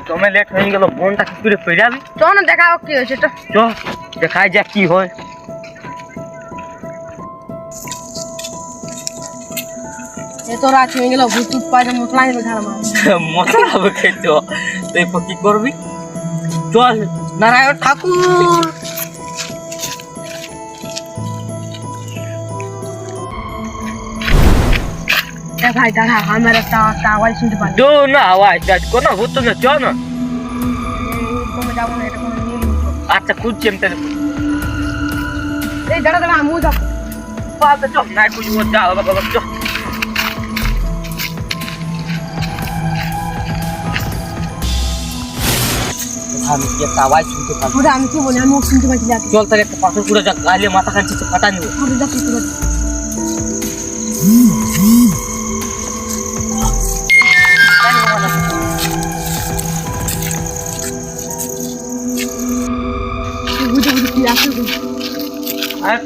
তুমি লেট হয়ে গেল, বোনটা কি করে পেয়ে যাবি? চ না দেখাও কি হয়েছে তো। চ দেখাই যাক কি হয়। এ তো রাত হয়ে গেল, ভূত পায়ে মশলা নেবে ঘর মার। মজা হবে খেতে। তুই কি করবি? চল নারায়ণ ঠাকুর। এ ভাই দাঁড়া, আমার একটা আওয়াজ শুনতে পাচ্ছি। দো না আওয়াজ কোনো ভূত না, চ না। তুমি যাবো না, এটা কোনো নিয়ে নিচ্ছ। আচ্ছা খুঁজছি আমি তাহলে। এই দাঁড়া দাঁড়া, আমিও যাবো। বাবা চ না খুঁজবো, যা বাবা চ। আমি কি একটা আওয়াজ শুনতে পাচ্ছি। ওরে আমি কি বলি, আমিও শুনতে পাচ্ছি। যাকে চল তাহলে একটা পাথর করে যা, গালে মাথা কাটছে ফাটা নিব। ওরে যা শুনতে পাচ্ছি। বুঝে বুঝে কি আসে। আর